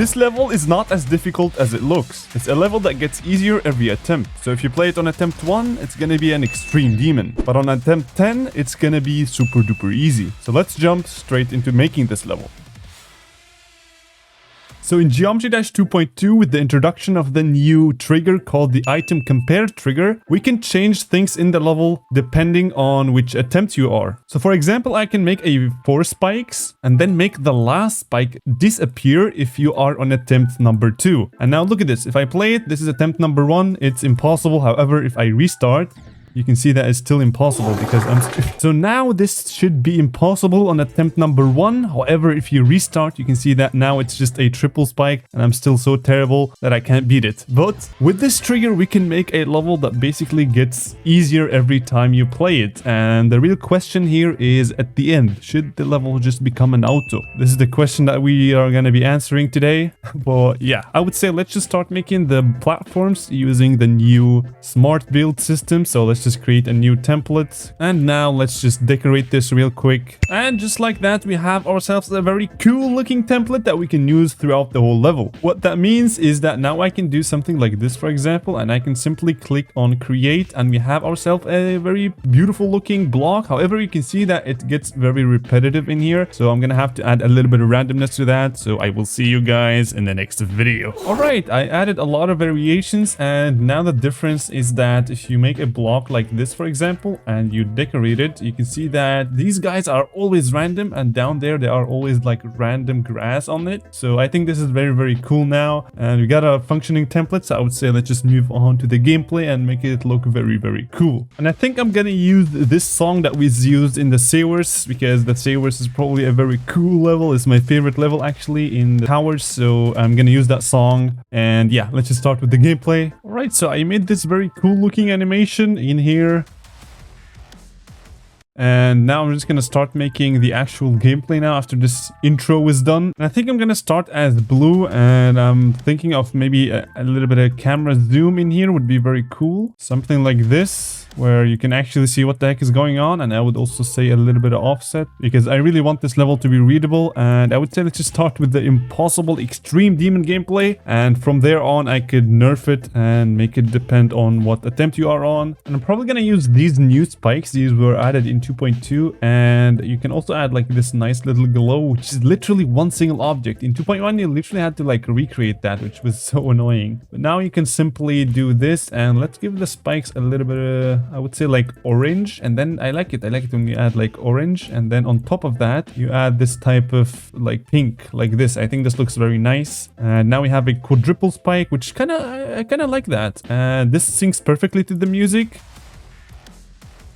this level is not as difficult as it looks. It's a level that gets easier every attempt. So if you play it on attempt 1, it's gonna be an extreme demon. But on attempt 10, it's gonna be super duper easy. So let's jump straight into making this level. So in Geometry Dash 2.2, with the introduction of the new trigger called the item compare trigger, we can change things in the level depending on which attempt you are. So for example, I can make 4 spikes and then make the last spike disappear if you are on attempt number 2. And now look at this. If I play it, this is attempt number 1. It's impossible. However, if I restart, you can see that it's still impossible because so now this should be impossible on attempt number 1. However, if you restart, you can see that now it's just a triple spike and I'm still so terrible that I can't beat it. But with this trigger, we can make a level that basically gets easier every time you play it. And the real question here is at the end, should the level just become an auto? This is the question that we are going to be answering today. But yeah, I would say let's just start making the platforms using the new smart build system. So let's just create a new template, and now let's just decorate this real quick, and just like that we have ourselves a very cool looking template that we can use throughout the whole level. What that means is that now I can do something like this, for example, and I can simply click on create and we have ourselves a very beautiful looking block. However, you can see that it gets very repetitive in here, so I'm gonna have to add a little bit of randomness to that. So I will see you guys in the next video. All right, I added a lot of variations, and now the difference is that if you make a block like this, for example, and you decorate it, you can see that these guys are always random, and down there they are always like random grass on it. So I think this is very cool now, and we got a functioning template. So I would say let's just move on to the gameplay and make it look very cool. And I think I'm gonna use this song that was used in the Sewers, because the Sewers is probably a very cool level. It's my favorite level actually in the towers, so I'm gonna use that song. And yeah, let's just start with the gameplay. All right, so I made this very cool looking animation in here, and now I'm just gonna start making the actual gameplay now after this intro is done. And I think I'm gonna start as blue, and I'm thinking of maybe a little bit of camera zoom in here would be very cool. Something like this, where you can actually see what the heck is going on. And I would also say a little bit of offset, because I really want this level to be readable. And I would say let's just start with the impossible extreme demon gameplay, and from there on I could nerf it and make it depend on what attempt you are on. And I'm probably gonna use these new spikes. These were added in 2.2, and you can also add like this nice little glow, which is literally one single object. In 2.1 you literally had to like recreate that, which was so annoying. But now you can simply do this, and let's give the spikes a little bit of, I would say like orange. And then I like it when you add like orange, and then on top of that you add this type of like pink like this. I think this looks very nice. And now we have a quadruple spike, which I kind of like that. And this syncs perfectly to the music.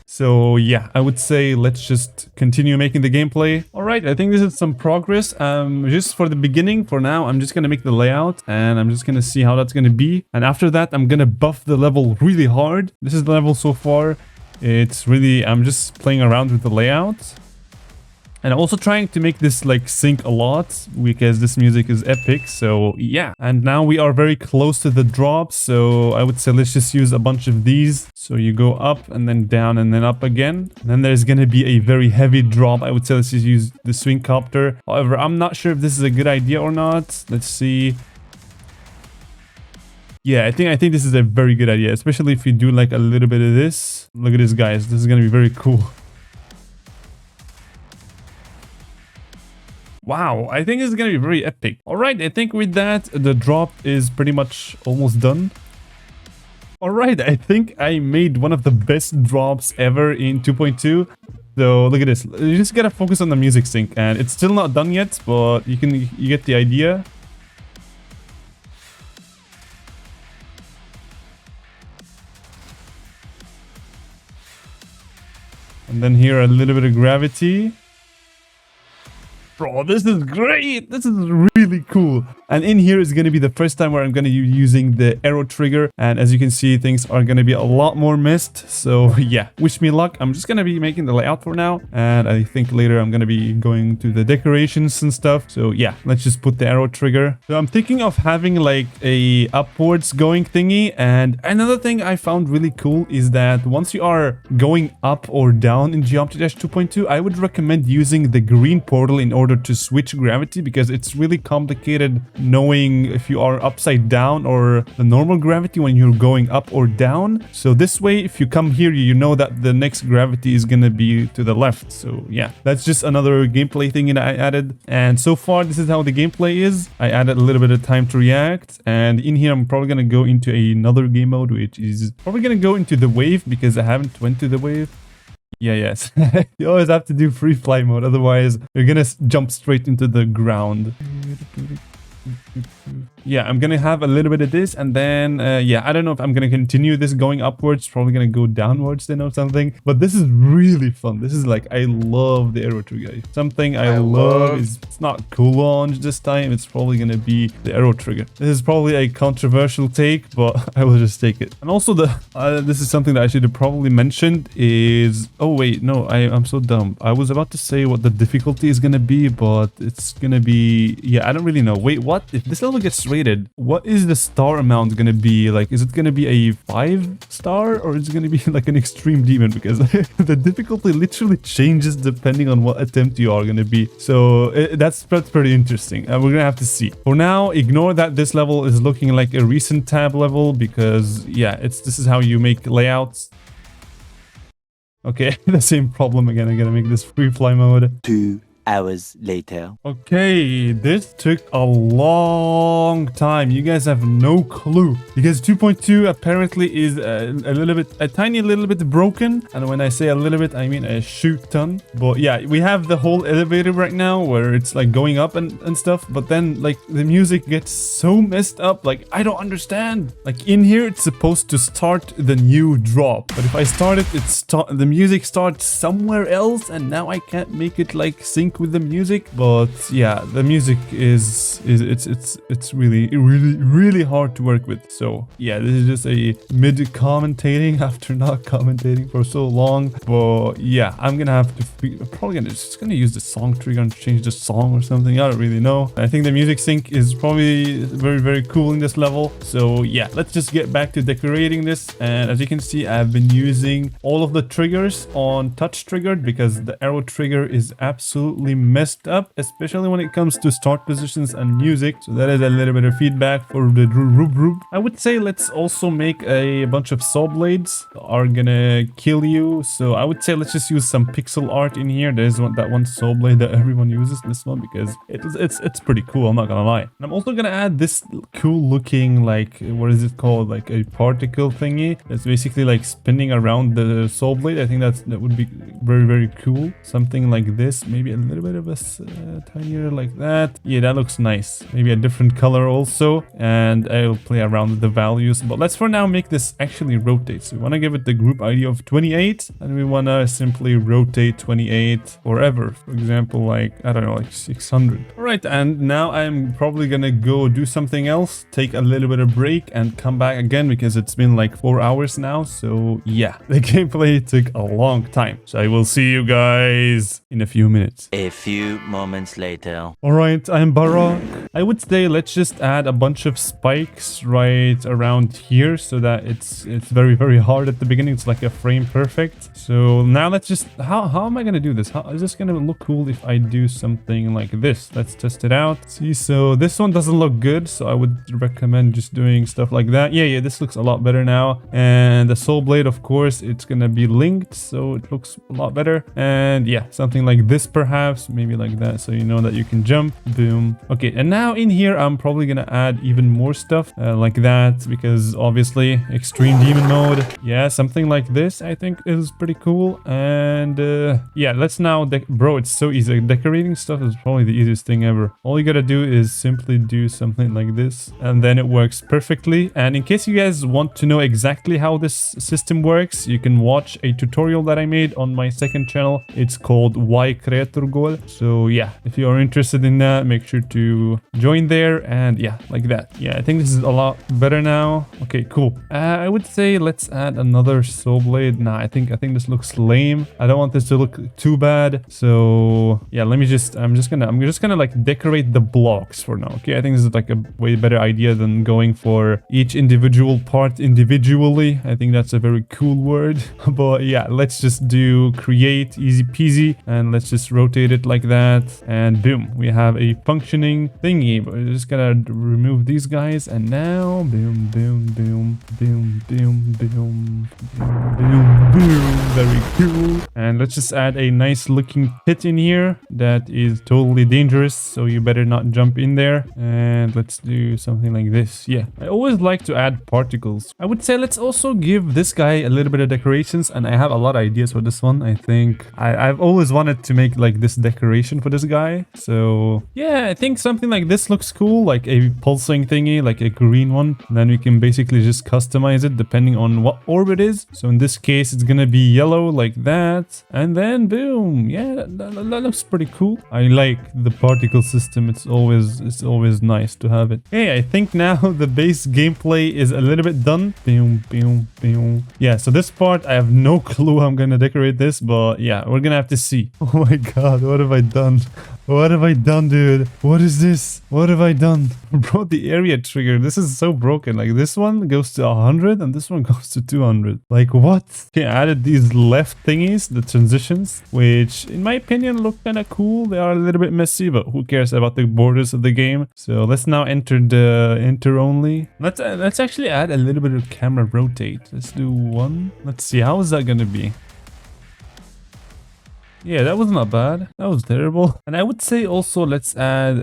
So yeah, I would say let's just continue making the gameplay. All right, I think this is some progress. Just for the beginning, for now, I'm just gonna make the layout, and I'm just gonna see how that's gonna be. And after that, I'm gonna buff the level really hard. This is the level so far. It's really, I'm just playing around with the layout. And I'm also trying to make this like sync a lot, because this music is epic. So yeah, and now we are very close to the drop. So I would say let's just use a bunch of these. So you go up and then down and then up again. And then there's gonna be a very heavy drop. I would say let's just use the swing copter. However, I'm not sure if this is a good idea or not. Let's see. Yeah, I think this is a very good idea, especially if you do like a little bit of this. Look at this, guys. This is gonna be very cool. Wow, I think this is gonna be very epic. All right, I think with that, the drop is pretty much almost done. All right, I think I made one of the best drops ever in 2.2. So look at this. You just gotta focus on the music sync, and it's still not done yet, but you get the idea. And then here a little bit of gravity. Bro, this is great. This is really cool. And in here is going to be the first time where I'm going to be using the arrow trigger. And as you can see, things are going to be a lot more missed. So yeah, wish me luck. I'm just going to be making the layout for now. And I think later I'm going to be going to the decorations and stuff. So yeah, let's just put the arrow trigger. So I'm thinking of having like a upwards going thingy. And another thing I found really cool is that once you are going up or down in Geometry Dash 2.2, I would recommend using the green portal in order order to switch gravity, because it's really complicated knowing if you are upside down or the normal gravity when you're going up or down. So this way, if you come here, you know that the next gravity is gonna be to the left. So yeah, that's just another gameplay thing that I added. And so far, this is how the gameplay is. I added a little bit of time to react, and in here I'm probably gonna go into another game mode, which is probably gonna go into the wave, because I haven't went to the wave. Yeah, yes. You always have to do free fly mode, otherwise you're gonna jump straight into the ground. Yeah, I'm gonna have a little bit of this, and then yeah, I don't know if I'm gonna continue this going upwards, probably gonna go downwards then or something, but this is really fun. This is like, I love the arrow trigger. Something I love is, it's not cool launch this time, it's probably gonna be the arrow trigger. This is probably a controversial take, but I will just take it. And also the this is something that I should have probably mentioned is, oh wait, no, I'm so dumb. I was about to say what the difficulty is gonna be, but it's gonna be, yeah, I don't really know. Wait, what? If this level gets rated, what is the star amount gonna be? Like, is it gonna be a 5-star, or is it gonna be like an extreme demon? Because the difficulty literally changes depending on what attempt you are gonna be. So that's pretty interesting. We're gonna have to see. For now, ignore that this level is looking like a recent tab level, because yeah, this is how you make layouts. Okay, the same problem again. I'm gonna make this free fly mode. 2 hours later. Okay, this took a long time. You guys have no clue, because 2.2 apparently is a tiny little bit broken, and when I say a little bit, I mean a shoot ton. But yeah, we have the whole elevator right now where it's like going up and stuff, but then like the music gets so messed up. Like, I don't understand. Like, in here it's supposed to start the new drop, but if I start it, the music starts somewhere else, and now I can't make it like sync with the music. But yeah, the music is it's really hard to work with. So yeah, this is just a mid commentating after not commentating for so long. But yeah, I'm gonna have to probably just gonna use the song trigger and change the song or something. I don't really know. I think the music sync is probably very cool in this level. So yeah, let's just get back to decorating this. And as you can see, I've been using all of the triggers on touch triggered, because the arrow trigger is absolutely messed up, especially when it comes to start positions and music. So that is a little bit of feedback for the rub. I would say let's also make a bunch of saw blades that are gonna kill you. So I would say let's just use some pixel art in here. There's that one saw blade that everyone uses, this one, because it's pretty cool, I'm not gonna lie. And I'm also gonna add this cool looking, like, what is it called, like a particle thingy that's basically like spinning around the saw blade. I think that would be very cool. Something like this, maybe a little bit of a tinier like that. Yeah, that looks nice. Maybe a different color also, and I'll play around with the values. But let's for now make this actually rotate. So we want to give it the group ID of 28, and we want to simply rotate 28 forever. For example, like, I don't know, like 600. All right, and now I'm probably gonna go do something else, take a little bit of break, and come back again, because it's been like 4 hours now. So yeah, the gameplay took a long time. So I will see you guys in a few minutes. A few moments later. Alright, I'm Barak. I would say let's just add a bunch of spikes right around here, so that it's very hard at the beginning. It's like a frame perfect. So now let's just, how am I gonna do this? How is this gonna look cool if I do something like this? Let's test it out. See, so this one doesn't look good, so I would recommend just doing stuff like that. Yeah, this looks a lot better now. And the soul blade, of course, it's gonna be linked, so it looks a lot better. And yeah, something like this perhaps, maybe like that, so you know that you can jump. Boom. Okay, and now in here I'm probably gonna add even more stuff like that, because obviously extreme demon mode. Yeah, something like this I think is pretty cool. And yeah, let's now bro, it's so easy. Decorating stuff is probably the easiest thing ever. All you gotta do is simply do something like this, and then it works perfectly. And in case you guys want to know exactly how this system works, you can watch a tutorial that I made on my second channel. It's called XcreatorGoal. So yeah, if you are interested in that, make sure to join there. And yeah, like that. Yeah, I think this is a lot better now. Okay, cool. I would say let's add another saw blade. Nah, I think this looks lame. I don't want this to look too bad. So yeah, I'm just gonna like decorate the blocks for now. Okay, I think this is like a way better idea than going for each individual part individually. I think that's a very cool word. But yeah, let's just do create, easy peasy, and let's just rotate rotate it like that, and boom, we have a functioning thingy. But we're just gonna remove these guys, and now boom, boom, boom, boom, boom, boom, boom, boom, boom. Very cool. And let's just add a nice looking pit in here that is totally dangerous, so you better not jump in there. And let's do something like this. Yeah, I always like to add particles. I would say let's also give this guy a little bit of decorations, and I have a lot of ideas for this one. I think I've always wanted to make like this decoration for this guy. So yeah, I think something like this looks cool, like a pulsing thingy, like a green one. And then we can basically just customize it depending on what orb it is. So in this case, it's gonna be yellow like that, and then boom. Yeah, that looks pretty cool. I like the particle system. It's always nice to have it. Hey, I think now the base gameplay is a little bit done. Boom, boom, boom. Yeah, so this part I have no clue how I'm gonna decorate this, but yeah, we're gonna have to see. Oh my god, what have I done? What have I done, dude? What is this? What have I done? Bro, the area trigger. This is so broken. Like, this one goes to 100 and this one goes to 200. Like, what? Okay, I added these left thingies, the transitions, which in my opinion look kind of cool. They are a little bit messy, but who cares about the borders of the game? So let's now enter the enter only. Let's actually add a little bit of camera rotate. Let's do one. Let's see, how is that gonna be? Yeah, that was not bad. That was terrible. And I would say also let's add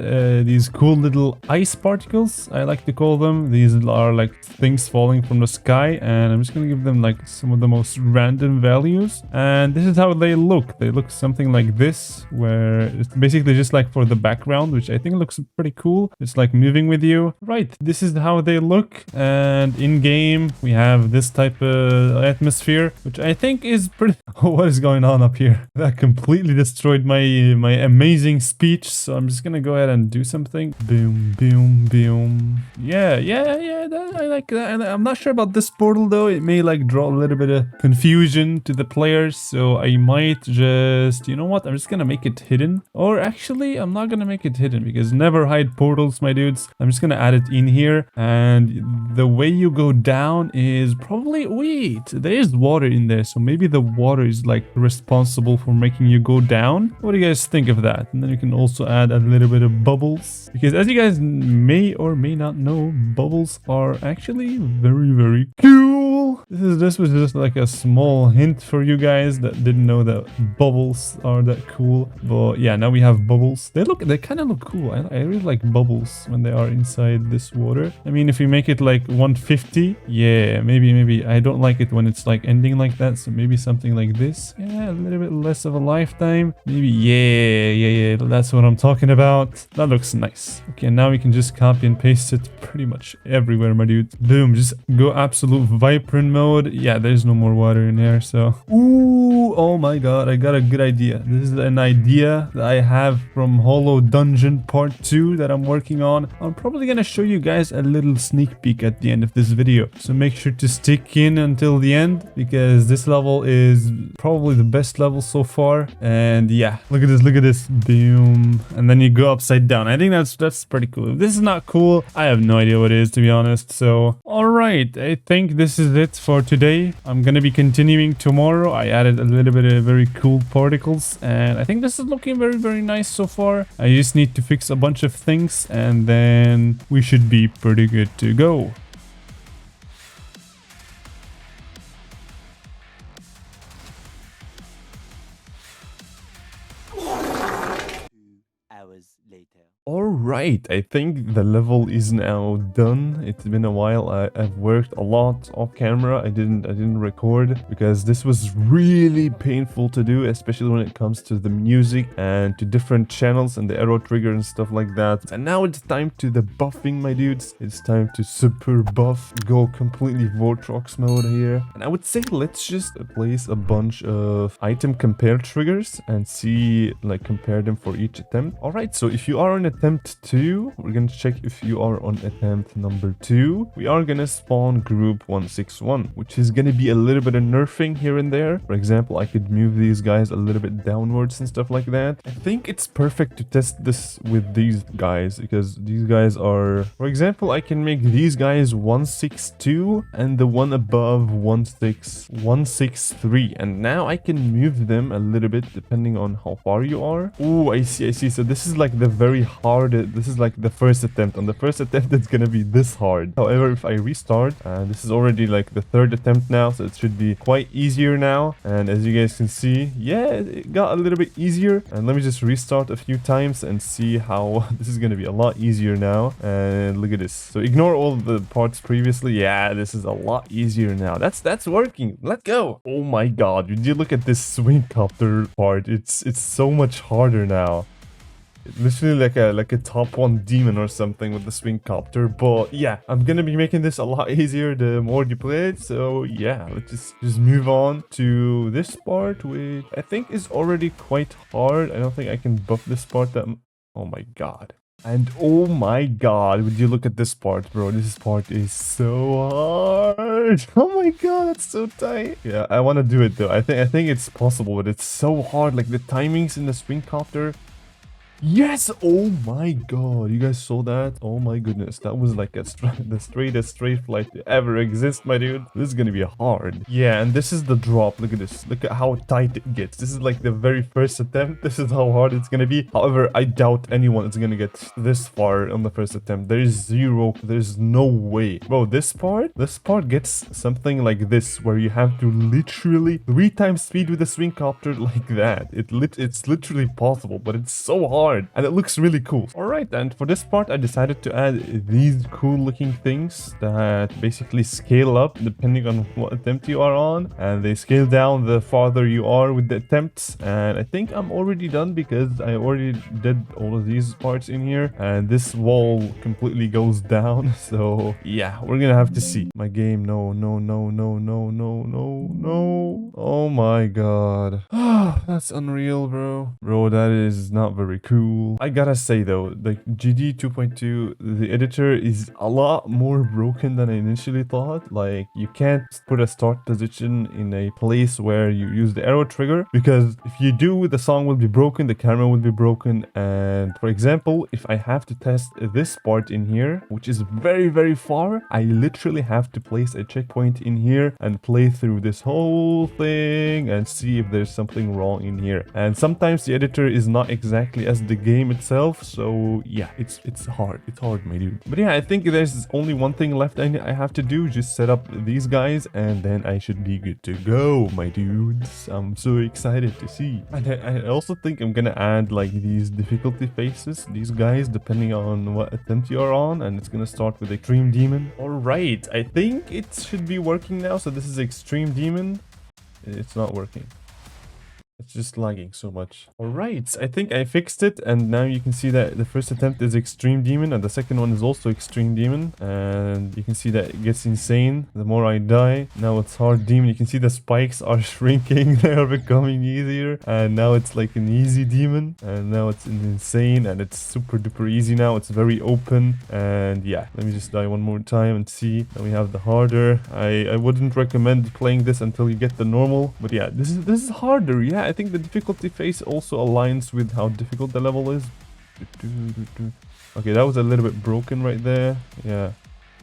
these cool little ice particles, I like to call them. These are like things falling from the sky, and I'm just gonna give them like some of the most random values. And this is how they look. They look something like this, where it's basically just like for the background, which I think looks pretty cool. It's like moving with you. Right, this is how they look. And in game, we have this type of atmosphere, which I think is pretty... Oh, what is going on up here? That completely destroyed my amazing speech, so I'm just gonna go ahead and do something. Boom, boom, boom. Yeah, I like that. And I'm not sure about this portal though. It may like draw a little bit of confusion to the players, so I might just, you know what, I'm just gonna make it hidden. Or actually, I'm not gonna make it hidden, because never hide portals, my dudes. I'm just gonna add it in here, and the way you go down is probably... Wait, there is water in there, so maybe the water is like responsible for making you go down. What do you guys think of that? And then you can also add a little bit of bubbles, because as you guys may or may not know, bubbles are actually very cool. This was just like a small hint for you guys that didn't know that bubbles are that cool. But yeah, now we have bubbles. They kind of look cool. I really like bubbles when they are inside this water. I mean, if you make it like 150, yeah, maybe I don't like it when it's like ending like that, so maybe something like this. Yeah, a little bit less of a lifetime. Maybe, yeah, that's what I'm talking about. That looks nice. Okay, now we can just copy and paste it pretty much everywhere, my dude. Boom, just go absolute vibrant mode. Yeah, there's no more water in here, so... Ooh, oh my god, I got a good idea. This is an idea that I have from Hollow Dungeon Part 2 that I'm working on. I'm probably gonna show you guys a little sneak peek at the end of this video, so make sure to stick in until the end, because this level is probably the best level so far. And yeah, look at this, boom, and then you go upside down. I think that's pretty cool. If this is not cool, I have no idea what it is, to be honest. So all right, I think this is it for today. I'm gonna be continuing tomorrow. I added a little bit of very cool particles, and I think this is looking very nice so far. I just need to fix a bunch of things, and then we should be pretty good to go. Later. Alright, I think the level is now done. It's been a while. I've worked a lot off camera. I didn't record because this was really painful to do, especially when it comes to the music and to different channels and the arrow trigger and stuff like that. And now it's time to the buffing, my dudes. It's time to super buff, go completely Vortrox mode here. And I would say let's just place a bunch of item compare triggers and see, like, compare them for each attempt. Alright, so if you are on attempt 2. We're gonna check if you are on attempt number 2. We are gonna spawn group 161, which is gonna be a little bit of nerfing here and there. For example, I could move these guys a little bit downwards and stuff like that. I think it's perfect to test this with these guys because these guys are, for example, I can make these guys 162 and the one above 163, and now I can move them a little bit depending on how far you are. Oh, I see. So this is like the very hard, this is like the first attempt. On the first attempt it's gonna be this hard. However, if I restart, this is already like the third attempt now, so it should be quite easier now. And as you guys can see, yeah, it got a little bit easier. And let me just restart a few times and see how this is gonna be a lot easier now. And look at this. So ignore all the parts previously. Yeah, this is a lot easier now. That's working. Let's go. Oh my god, did you look at this swing copter part? It's so much harder now. Literally like a top 1 demon or something with the swing copter. But yeah, I'm gonna be making this a lot easier the more you play it. So yeah, let's just move on to this part, which I think is already quite hard. I don't think I can buff this part that oh my god. And oh my god, would you look at this part, bro? This part is so hard. Oh my god, that's so tight. Yeah, I want to do it though. I think it's possible, but it's so hard. Like the timings in the swing copter. Yes! Oh my god, you guys saw that? Oh my goodness, that was like the straightest straight flight to ever exist, my dude. This is gonna be hard. Yeah, and this is the drop. Look at this. Look at how tight it gets. This is like the very first attempt. This is how hard it's gonna be. However, I doubt anyone is gonna get this far on the first attempt. There's no way. Bro, this part gets something like this, where you have to literally 3 times speed with the swing copter like that. It's literally possible, but it's so hard. And it looks really cool. Alright, and for this part I decided to add these cool looking things that basically scale up depending on what attempt you are on, and they scale down the farther you are with the attempts. And I think I'm already done because I already did all of these parts in here, and this wall completely goes down. So yeah, we're gonna have to see. My game, no. Oh my god. That's unreal, bro. Bro, that is not very cool. I gotta say though, like GD 2.2, the editor is a lot more broken than I initially thought. Like you can't put a start position in a place where you use the arrow trigger, because if you do, the song will be broken, the camera will be broken. And for example, if I have to test this part in here, which is very far, I literally have to place a checkpoint in here and play through this whole thing and see if there's something wrong in here. And sometimes the editor is not exactly as the game itself, so yeah, it's hard, my dude. But yeah, I think there's only one thing left I have to do, just set up these guys, and then I should be good to go, my dudes. I'm so excited to see. And I also think I'm gonna add like these difficulty faces, these guys, depending on what attempt you are on, and it's gonna start with Extreme Demon. Alright, I think it should be working now. So this is Extreme Demon. It's not working. It's just lagging so much. Alright, I think I fixed it, and now you can see that the first attempt is Extreme Demon, and the second one is also Extreme Demon. And you can see that it gets insane the more I die. Now it's Hard Demon. You can see the spikes are shrinking. They are becoming easier. And now it's like an Easy Demon. And now it's an Insane, and it's super duper easy now. It's very open. And yeah, let me just die one more time and see. Then we have the harder. I wouldn't recommend playing this until you get the normal. But yeah, this is harder. Yeah, I think the difficulty phase also aligns with how difficult the level is. Okay, that was a little bit broken right there. Yeah,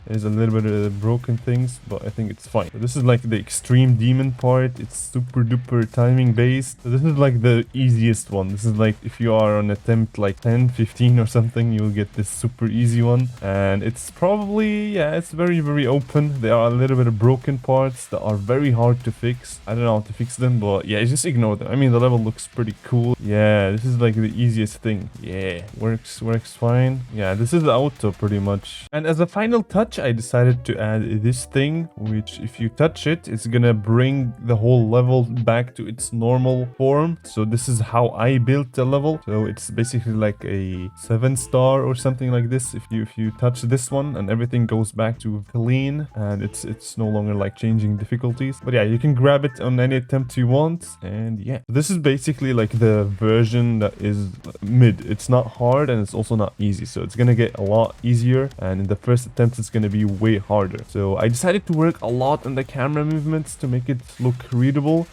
there's a little bit of broken things, but I think it's fine. So this is like the Extreme Demon part. It's super duper timing based. So this is like the easiest one. This is like if you are on attempt like 10, 15 or something, you'll get this super easy one. And it's probably, yeah, it's very open. There are a little bit of broken parts that are very hard to fix. I don't know how to fix them, but yeah, just ignore them. I mean, the level looks pretty cool. Yeah, this is like the easiest thing. Yeah, works fine. Yeah, this is the auto pretty much. And as a final touch, glitch, I decided to add this thing, which if you touch it, it's gonna bring the whole level back to its normal form. So this is how I built the level. So it's basically like a 7-star or something like this. If you touch this one and everything goes back to clean, and it's no longer like changing difficulties. But yeah, you can grab it on any attempt you want. And yeah, this is basically like the version that is mid. It's not hard and it's also not easy. So it's gonna get a lot easier, and in the first attempt it's gonna be way harder. So I decided to work a lot on the camera movements to make it look readable.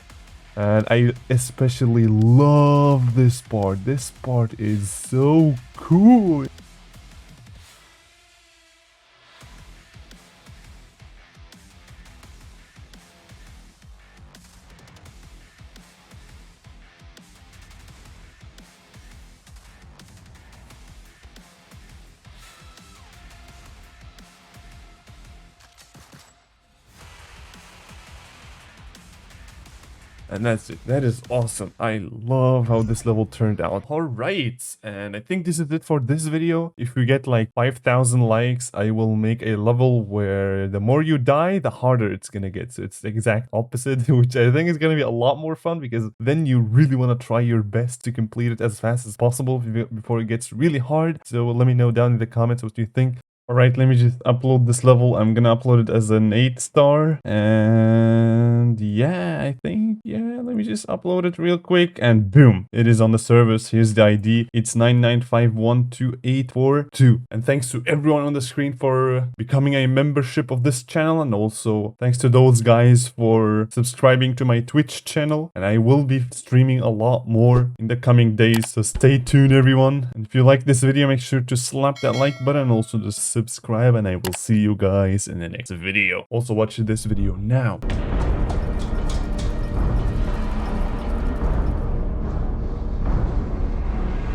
And I especially love this part. This part is so cool. And that's it. That is awesome. I love how this level turned out. All right. And I think this is it for this video. If we get like 5,000 likes, I will make a level where the more you die, the harder it's going to get. So it's the exact opposite, which I think is going to be a lot more fun, because then you really want to try your best to complete it as fast as possible before it gets really hard. So let me know down in the comments what you think. Alright, let me just upload this level. I'm gonna upload it as an 8-star. And yeah, I think, yeah, let me just upload it real quick. And boom, it is on the servers. Here's the ID. It's 995128442. And thanks to everyone on the screen for becoming a membership of this channel. And also thanks to those guys for subscribing to my Twitch channel. And I will be streaming a lot more in the coming days. So stay tuned, everyone. And if you like this video, make sure to slap that like button. Also just subscribe, and I will see you guys in the next video. Also watch this video now.